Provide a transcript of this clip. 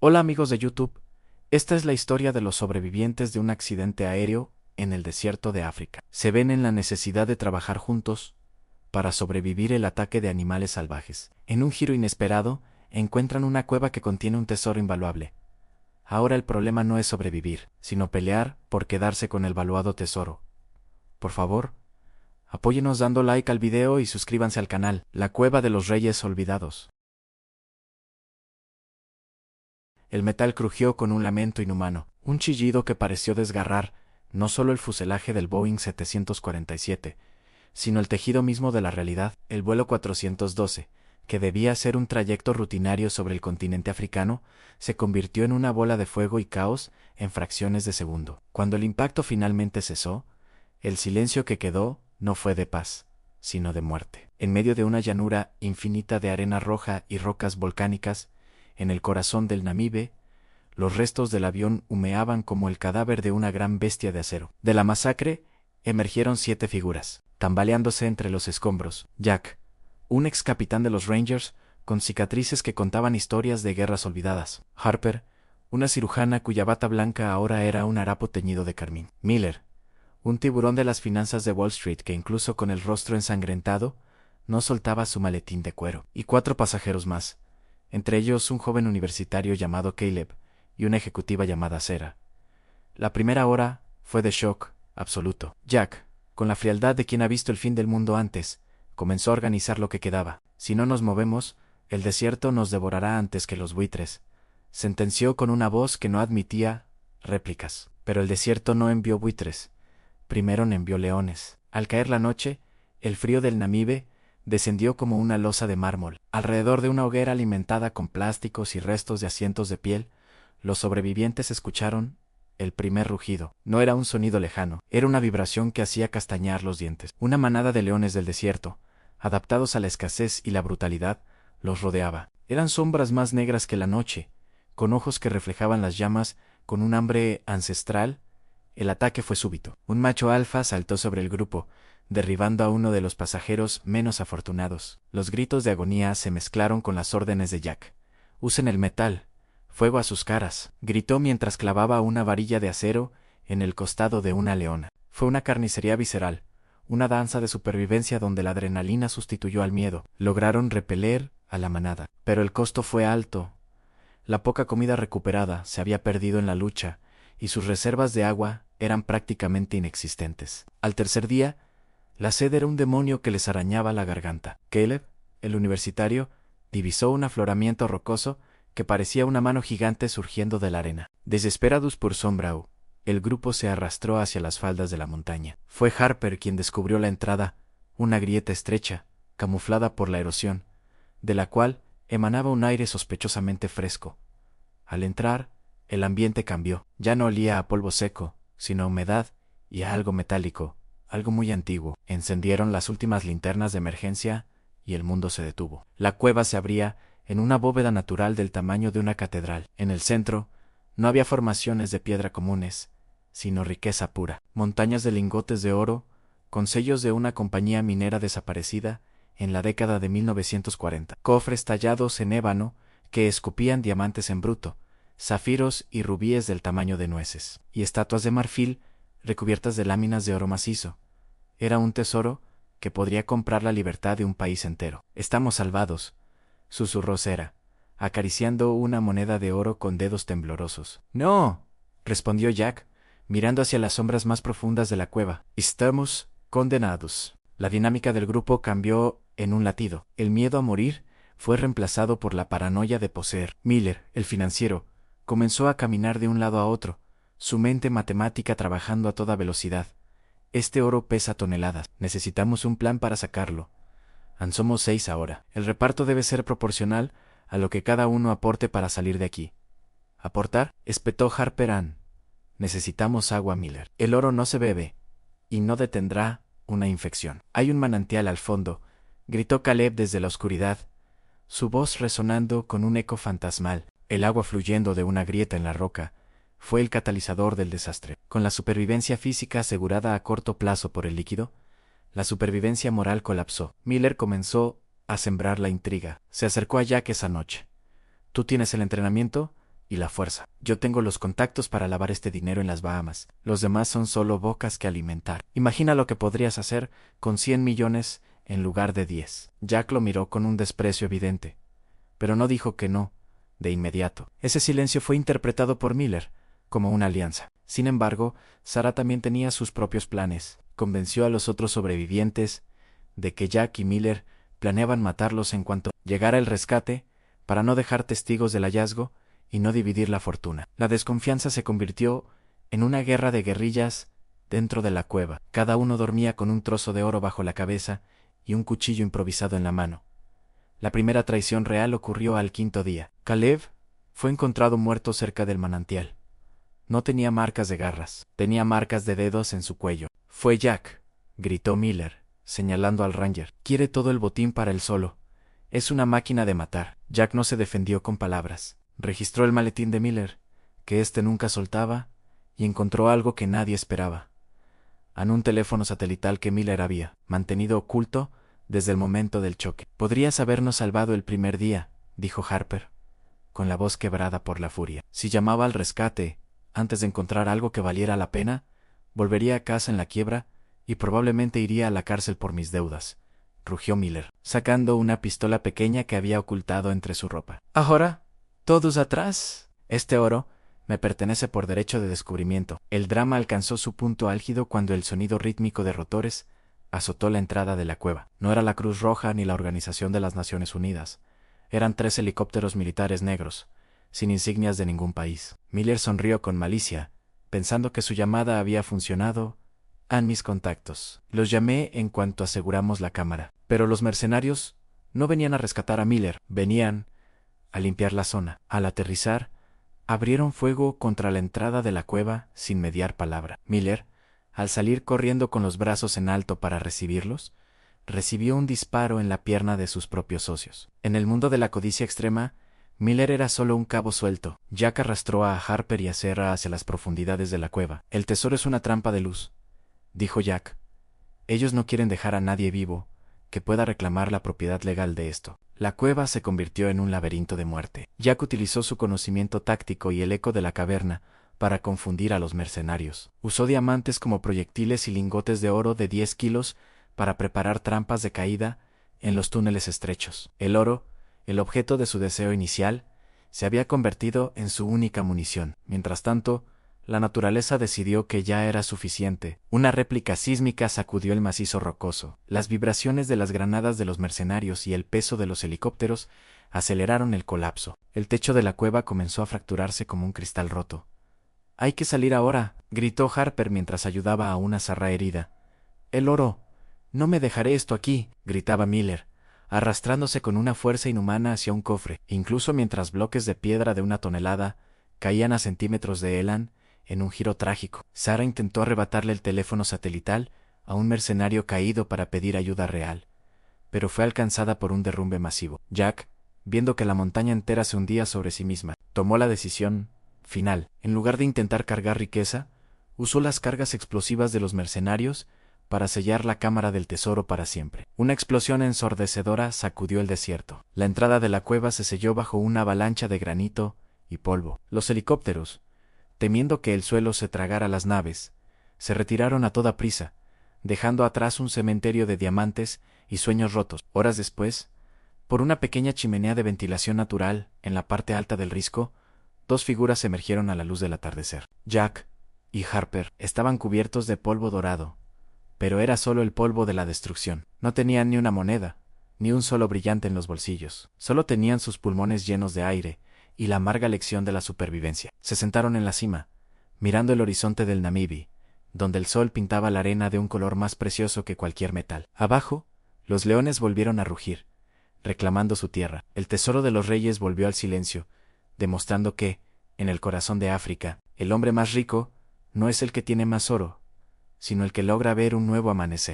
Hola amigos de YouTube, esta es la historia de los sobrevivientes de un accidente aéreo en el desierto de África. Se ven en la necesidad de trabajar juntos para sobrevivir el ataque de animales salvajes. En un giro inesperado, encuentran una cueva que contiene un tesoro invaluable. Ahora el problema no es sobrevivir, sino pelear por quedarse con el valuado tesoro. Por favor, apóyenos dando like al video y suscríbanse al canal, La Cueva de los Reyes Olvidados. El metal crujió con un lamento inhumano, un chillido que pareció desgarrar no solo el fuselaje del Boeing 747, sino el tejido mismo de la realidad. El vuelo 412, que debía ser un trayecto rutinario sobre el continente africano, se convirtió en una bola de fuego y caos en fracciones de segundo. Cuando el impacto finalmente cesó, el silencio que quedó no fue de paz, sino de muerte. En medio de una llanura infinita de arena roja y rocas volcánicas, en el corazón del Namibe, los restos del avión humeaban como el cadáver de una gran bestia de acero. De la masacre emergieron 7 figuras, tambaleándose entre los escombros. Jack, un ex capitán de los Rangers, con cicatrices que contaban historias de guerras olvidadas. Harper, una cirujana cuya bata blanca ahora era un harapo teñido de carmín. Miller, un tiburón de las finanzas de Wall Street que incluso con el rostro ensangrentado, no soltaba su maletín de cuero. Y 4 pasajeros más, entre ellos un joven universitario llamado Caleb y una ejecutiva llamada Sarah. La primera hora fue de shock absoluto. Jack, con la frialdad de quien ha visto el fin del mundo antes, comenzó a organizar lo que quedaba. Si no nos movemos, el desierto nos devorará antes que los buitres, sentenció con una voz que no admitía réplicas. Pero el desierto no envió buitres, primero envió leones. Al caer la noche, el frío del Namibe descendió como una losa de mármol. Alrededor de una hoguera alimentada con plásticos y restos de asientos de piel, los sobrevivientes escucharon el primer rugido. No era un sonido lejano, era una vibración que hacía castañar los dientes. Una manada de leones del desierto, adaptados a la escasez y la brutalidad, los rodeaba. Eran sombras más negras que la noche, con ojos que reflejaban las llamas, con un hambre ancestral. El ataque fue súbito. Un macho alfa saltó sobre el grupo, derribando a uno de los pasajeros menos afortunados. Los gritos de agonía se mezclaron con las órdenes de Jack. «Usen el metal. Fuego a sus caras», gritó mientras clavaba una varilla de acero en el costado de una leona. Fue una carnicería visceral, una danza de supervivencia donde la adrenalina sustituyó al miedo. Lograron repeler a la manada, pero el costo fue alto. La poca comida recuperada se había perdido en la lucha, y sus reservas de agua eran prácticamente inexistentes. Al tercer día, la sed era un demonio que les arañaba la garganta. Caleb, el universitario, divisó un afloramiento rocoso que parecía una mano gigante surgiendo de la arena. Desesperados por sombra, el grupo se arrastró hacia las faldas de la montaña. Fue Harper quien descubrió la entrada, una grieta estrecha, camuflada por la erosión, de la cual emanaba un aire sospechosamente fresco. Al entrar, el ambiente cambió. Ya no olía a polvo seco, sino a humedad y a algo metálico, algo muy antiguo. Encendieron las últimas linternas de emergencia y el mundo se detuvo. La cueva se abría en una bóveda natural del tamaño de una catedral. En el centro, no había formaciones de piedra comunes, sino riqueza pura. Montañas de lingotes de oro, con sellos de una compañía minera desaparecida en la década de 1940. Cofres tallados en ébano que escupían diamantes en bruto, zafiros y rubíes del tamaño de nueces. Y estatuas de marfil recubiertas de láminas de oro macizo. Era un tesoro que podría comprar la libertad de un país entero. «Estamos salvados», susurró Sarah, acariciando una moneda de oro con dedos temblorosos. «No», respondió Jack, mirando hacia las sombras más profundas de la cueva. «Estamos condenados». La dinámica del grupo cambió en un latido. El miedo a morir fue reemplazado por la paranoia de poseer. Miller, el financiero, comenzó a caminar de un lado a otro, su mente matemática trabajando a toda velocidad. «Este oro pesa toneladas. Necesitamos un plan para sacarlo. Somos 6 ahora. El reparto debe ser proporcional a lo que cada uno aporte para salir de aquí». «¿Aportar?», espetó Harper. «Necesitamos agua, Miller. El oro no se bebe, y no detendrá una infección». «Hay un manantial al fondo», gritó Caleb desde la oscuridad, su voz resonando con un eco fantasmal. El agua fluyendo de una grieta en la roca fue el catalizador del desastre. Con la supervivencia física asegurada a corto plazo por el líquido, la supervivencia moral colapsó. Miller comenzó a sembrar la intriga. Se acercó a Jack esa noche. «Tú tienes el entrenamiento y la fuerza. Yo tengo los contactos para lavar este dinero en las Bahamas. Los demás son solo bocas que alimentar. Imagina lo que podrías hacer con 100 millones en lugar de 10. Jack lo miró con un desprecio evidente, pero no dijo que no de inmediato. Ese silencio fue interpretado por Miller como una alianza. Sin embargo, Sarah también tenía sus propios planes. Convenció a los otros sobrevivientes de que Jack y Miller planeaban matarlos en cuanto llegara el rescate, para no dejar testigos del hallazgo y no dividir la fortuna. La desconfianza se convirtió en una guerra de guerrillas dentro de la cueva. Cada uno dormía con un trozo de oro bajo la cabeza y un cuchillo improvisado en la mano. La primera traición real ocurrió al 5.º día. Caleb fue encontrado muerto cerca del manantial. No tenía marcas de garras, tenía marcas de dedos en su cuello. «Fue Jack», gritó Miller, señalando al Ranger. «Quiere todo el botín para él solo. Es una máquina de matar». Jack no se defendió con palabras. Registró el maletín de Miller, que éste nunca soltaba, y encontró algo que nadie esperaba. Un teléfono satelital que Miller había mantenido oculto desde el momento del choque. «Podrías habernos salvado el primer día», dijo Harper, con la voz quebrada por la furia. «Si llamaba al rescate antes de encontrar algo que valiera la pena, volvería a casa en la quiebra y probablemente iría a la cárcel por mis deudas», rugió Miller, sacando una pistola pequeña que había ocultado entre su ropa. «Ahora, todos atrás. Este oro me pertenece por derecho de descubrimiento». El drama alcanzó su punto álgido cuando el sonido rítmico de rotores azotó la entrada de la cueva. No era la Cruz Roja ni la Organización de las Naciones Unidas. Eran 3 helicópteros militares negros, sin insignias de ningún país. Miller sonrió con malicia, pensando que su llamada había funcionado. «Mis contactos. Los llamé en cuanto aseguramos la cámara». Pero los mercenarios no venían a rescatar a Miller, venían a limpiar la zona. Al aterrizar, abrieron fuego contra la entrada de la cueva sin mediar palabra. Miller, al salir corriendo con los brazos en alto para recibirlos, recibió un disparo en la pierna de sus propios socios. En el mundo de la codicia extrema, Miller era solo un cabo suelto. Jack arrastró a Harper y a Sarah hacia las profundidades de la cueva. «El tesoro es una trampa de luz», dijo Jack. «Ellos no quieren dejar a nadie vivo que pueda reclamar la propiedad legal de esto». La cueva se convirtió en un laberinto de muerte. Jack utilizó su conocimiento táctico y el eco de la caverna para confundir a los mercenarios. Usó diamantes como proyectiles y lingotes de oro de 10 kilos para preparar trampas de caída en los túneles estrechos. El oro, el objeto de su deseo inicial, se había convertido en su única munición. Mientras tanto, la naturaleza decidió que ya era suficiente. Una réplica sísmica sacudió el macizo rocoso. Las vibraciones de las granadas de los mercenarios y el peso de los helicópteros aceleraron el colapso. El techo de la cueva comenzó a fracturarse como un cristal roto. «Hay que salir ahora», gritó Harper mientras ayudaba a una Sarah herida. «El oro. No me dejaré esto aquí», gritaba Miller, arrastrándose con una fuerza inhumana hacia un cofre. Incluso mientras bloques de piedra de 1 tonelada caían a centímetros de Elan, en un giro trágico, Sarah intentó arrebatarle el teléfono satelital a un mercenario caído para pedir ayuda real, pero fue alcanzada por un derrumbe masivo. Jack, viendo que la montaña entera se hundía sobre sí misma, tomó la decisión final. En lugar de intentar cargar riqueza, usó las cargas explosivas de los mercenarios para sellar la cámara del tesoro para siempre. Una explosión ensordecedora sacudió el desierto. La entrada de la cueva se selló bajo una avalancha de granito y polvo. Los helicópteros, temiendo que el suelo se tragara las naves, se retiraron a toda prisa, dejando atrás un cementerio de diamantes y sueños rotos. Horas después, por una pequeña chimenea de ventilación natural en la parte alta del risco, 2 figuras emergieron a la luz del atardecer. Jack y Harper estaban cubiertos de polvo dorado, pero era solo el polvo de la destrucción. No tenían ni una moneda, ni un solo brillante en los bolsillos. Solo tenían sus pulmones llenos de aire y la amarga lección de la supervivencia. Se sentaron en la cima, mirando el horizonte del Namibi, donde el sol pintaba la arena de un color más precioso que cualquier metal. Abajo, los leones volvieron a rugir, reclamando su tierra. El tesoro de los reyes volvió al silencio, demostrando que, en el corazón de África, el hombre más rico no es el que tiene más oro, sino el que logra ver un nuevo amanecer.